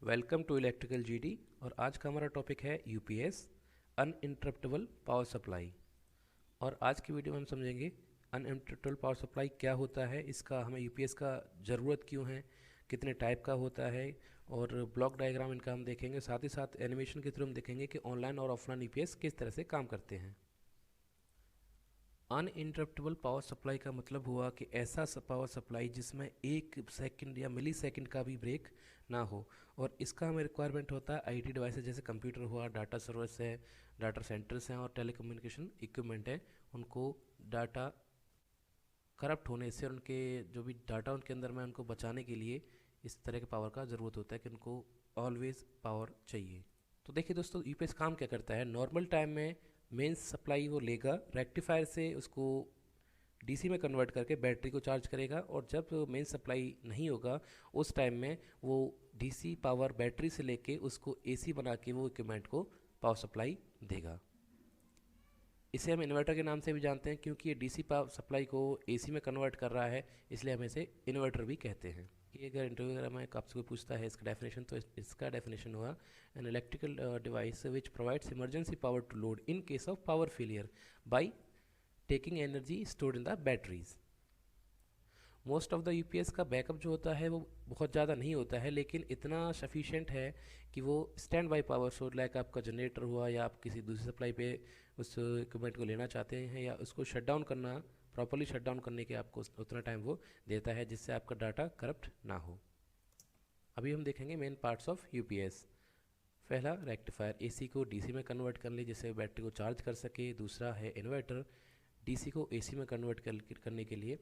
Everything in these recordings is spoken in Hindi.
Welcome to electrical GD. और आज का हमारा टॉपिक है यूपीएस, अनइंटरप्टेबल पावर सप्लाई। और आज की वीडियो में हम समझेंगे अनइंटरप्टेबल पावर सप्लाई क्या होता है, इसका हमें यूपीएस का ज़रूरत क्यों है, कितने टाइप का होता है, और ब्लॉक डायग्राम इनका हम देखेंगे। साथ ही साथ एनिमेशन के थ्रू हम देखेंगे कि ऑनलाइन और ऑफलाइन यूपीएस किस तरह से काम करते हैं। अनइंटरप्टेबल पावर सप्लाई का मतलब हुआ कि ऐसा पावर सप्लाई जिसमें एक सेकंड या मिली सेकंड का भी ब्रेक ना हो। और इसका हमें रिक्वायरमेंट होता है आईटी डिवाइसेस जैसे कंप्यूटर हुआ, डाटा सर्वर्स है, डाटा सेंटर्स हैं और टेलीकम्युनिकेशन इक्विपमेंट है। उनको डाटा करप्ट होने से, उनके जो भी डाटा उनके अंदर में, उनको बचाने के लिए इस तरह के पावर का ज़रूरत होता है कि उनको ऑलवेज पावर चाहिए। तो देखिए दोस्तों, यूपीएस काम क्या करता है। नॉर्मल टाइम में मेंस सप्लाई वो लेगा, रेक्टिफायर से उसको डीसी में कन्वर्ट करके बैटरी को चार्ज करेगा, और जब मेन सप्लाई नहीं होगा उस टाइम में वो डीसी पावर बैटरी से लेके उसको एसी बना के वो इक्विपमेंट को पावर सप्लाई देगा। इसे हम इन्वर्टर के नाम से भी जानते हैं, क्योंकि ये डीसी पावर सप्लाई को एसी में कन्वर्ट कर रहा है, इसलिए हम इसे इन्वर्टर भी कहते हैं। कि अगर इंटरव्यू वगैरह में आपसे कोई पूछता है इसका डेफिनेशन, तो इसका डेफिनेशन हुआ an electrical device which provides emergency power to load in case of power failure by taking energy stored in the batteries. Most of the UPS का बैकअप जो होता है वो बहुत ज़्यादा नहीं होता है, लेकिन इतना सफिशिएंट है कि वो stand by power source, like आपका जनरेटर हुआ या आप किसी दूसरी सप्लाई पे उस इक्विपमेंट को लेना चाहते हैं या उसको शट डाउन करना, प्रॉपर्ली शट डाउन करने के आपको उतना टाइम वो देता है जिससे आपका डाटा करप्ट ना हो। अभी हम देखेंगे मेन पार्ट्स ऑफ यूपीएस। पहला, रेक्टिफायर एसी को डीसी में कन्वर्ट कर ले जिससे बैटरी को चार्ज कर सके। दूसरा है इन्वर्टर, डीसी को एसी में कन्वर्ट करने के लिए,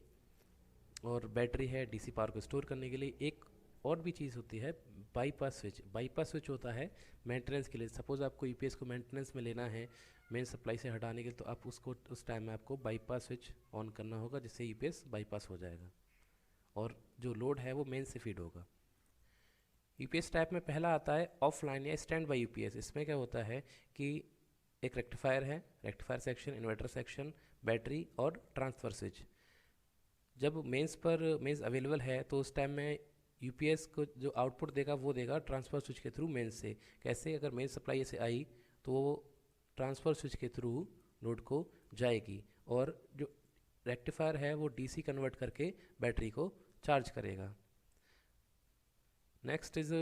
और बैटरी है डीसी पावर को स्टोर करने के लिए। एक और भी चीज़ होती है बाईपास स्विच। बाईपास स्विच होता है मेंटेनेंस के लिए। सपोज़ आपको यूपीएस को मेंटेनेंस में लेना है मेन सप्लाई से हटाने के लिए, तो आप उसको उस टाइम में आपको बाईपास स्विच ऑन करना होगा, जिससे यूपीएस बाईपास हो जाएगा और जो लोड है वो मेन से फीड होगा। यूपीएस टाइप में पहला आता है ऑफलाइन या स्टैंड बाई यूपीएस। इसमें क्या होता है कि एक रेक्टिफायर है, rectifier section, inverter section, battery और ट्रांसफ़र स्विच। जब मेंस अवेलेबल है तो उस टाइम में यूपीएस को जो आउटपुट देगा वो देगा ट्रांसफ़र स्विच के थ्रू मेंस से। कैसे? अगर मेंस सप्लाई ऐसे आई तो वो ट्रांसफ़र स्विच के थ्रू लोड को जाएगी, और जो रेक्टिफायर है वो डीसी कन्वर्ट करके बैटरी को चार्ज करेगा। Next is,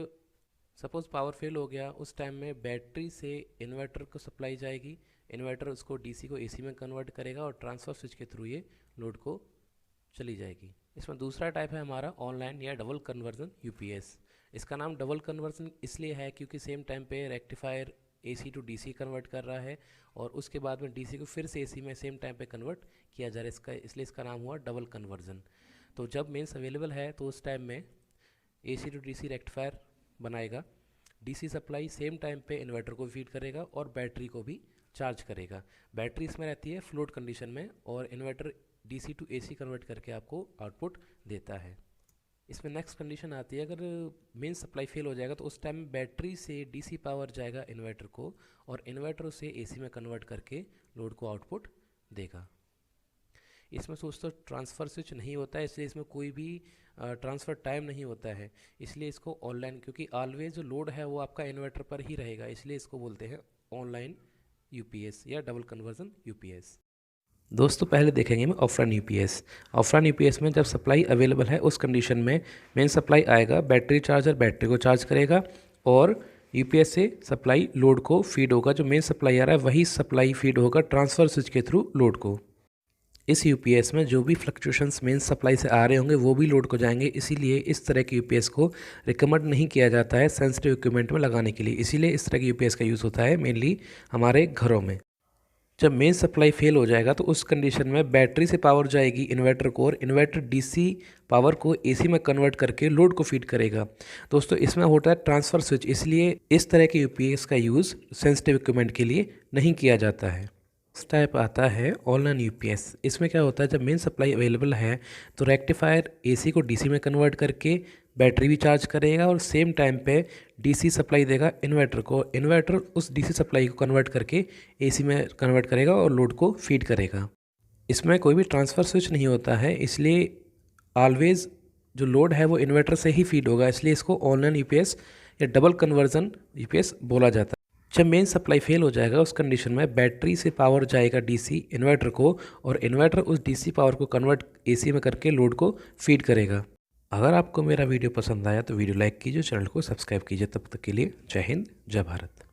suppose power fail हो गया, उस टाइम में बैटरी से इन्वर्टर को सप्लाई जाएगी, इन्वर्टर उसको डीसी को एसी में कन्वर्ट करेगा और ट्रांसफ़र स्विच के थ्रू ये लोड को चली जाएगी। इसमें दूसरा टाइप है हमारा ऑनलाइन या डबल कन्वर्जन यूपीएस। इसका नाम डबल कन्वर्जन इसलिए है क्योंकि सेम टाइम पे rectifier AC to DC convert कर रहा है और उसके बाद में डीसी को फिर से एसी में सेम टाइम पे कन्वर्ट किया जा रहा है, इसलिए इसका नाम हुआ डबल कन्वर्जन। तो जब मेंस अवेलेबल है तो उस टाइम में एसी टू डीसी रेक्टिफायर बनाएगा, डीसी सप्लाई सेम टाइम पे इन्वर्टर को फीड करेगा और बैटरी को भी चार्ज करेगा। बैटरी इसमें रहती है फ्लोट कंडीशन में और inverter DC to AC convert करके आपको आउटपुट देता है। इसमें नेक्स्ट कंडीशन आती है, अगर मेन सप्लाई फेल हो जाएगा तो उस टाइम बैटरी से डीसी पावर जाएगा इन्वर्टर को और इन्वर्टर उसे एसी में कन्वर्ट करके लोड को आउटपुट देगा। इसमें दोस्तों ट्रांसफ़र स्विच नहीं होता है, इसलिए इसमें कोई भी ट्रांसफ़र टाइम नहीं होता है, इसलिए इसको ऑनलाइन, क्योंकि ऑलवेज जो लोड है वो आपका इन्वर्टर पर ही रहेगा, इसलिए इसको बोलते हैं ऑनलाइन यूपीएस या डबल कन्वर्जन यूपीएस। दोस्तों पहले देखेंगे हम ऑफलाइन यूपीएस। ऑफलाइन यूपीएस में जब सप्लाई अवेलेबल है उस कंडीशन में मेन सप्लाई आएगा, बैटरी चार्जर बैटरी को चार्ज करेगा और यूपीएस से सप्लाई लोड को फीड होगा। जो मेन सप्लाई आ रहा है वही सप्लाई फीड होगा ट्रांसफ़र स्विच के थ्रू लोड को। इस यूपीएस में जो भी फ्लक्चुएशंस मेन सप्लाई से आ रहे होंगे वो भी लोड को जाएंगे, इसीलिए इस तरह के यूपीएस को रिकमेंड नहीं किया जाता है सेंसिटिव इक्विपमेंट में लगाने के लिए। इसीलिए इस तरह के यूपीएस का यूज़ होता है मेनली हमारे घरों में। जब मेन सप्लाई फेल हो जाएगा तो उस कंडीशन में बैटरी से पावर जाएगी इन्वर्टर को और इन्वर्टर डीसी पावर को एसी में कन्वर्ट करके लोड को फीड करेगा। दोस्तों इसमें होता है ट्रांसफ़र स्विच, इसलिए इस तरह के यूपीएस का यूज़ सेंसिटिव इक्विपमेंट के लिए नहीं किया जाता है। इस टाइप आता है ऑनलाइन यूपीएस। इसमें क्या होता है, जब मेन सप्लाई अवेलेबल है तो रेक्टिफायर एसी को डीसी में कन्वर्ट करके बैटरी भी चार्ज करेगा और सेम टाइम पे डीसी सप्लाई देगा इन्वर्टर को, इन्वर्टर उस डीसी सप्लाई को कन्वर्ट करके एसी में कन्वर्ट करेगा और लोड को फीड करेगा। इसमें कोई भी ट्रांसफ़र स्विच नहीं होता है, इसलिए ऑलवेज जो लोड है वो इन्वर्टर से ही फीड होगा, इसलिए इसको ऑनलाइन यूपीएस या डबल कन्वर्जन यूपीएस बोला जाता है। जब मेन सप्लाई फेल हो जाएगा उस कंडीशन में बैटरी से पावर जाएगा डीसी इन्वर्टर को, और इन्वर्टर उस डीसी पावर को कन्वर्ट एसी में करके लोड को फीड करेगा। अगर आपको मेरा वीडियो पसंद आया तो वीडियो लाइक कीजिए, चैनल को सब्सक्राइब कीजिए। तब तक के लिए जय हिंद, जय भारत।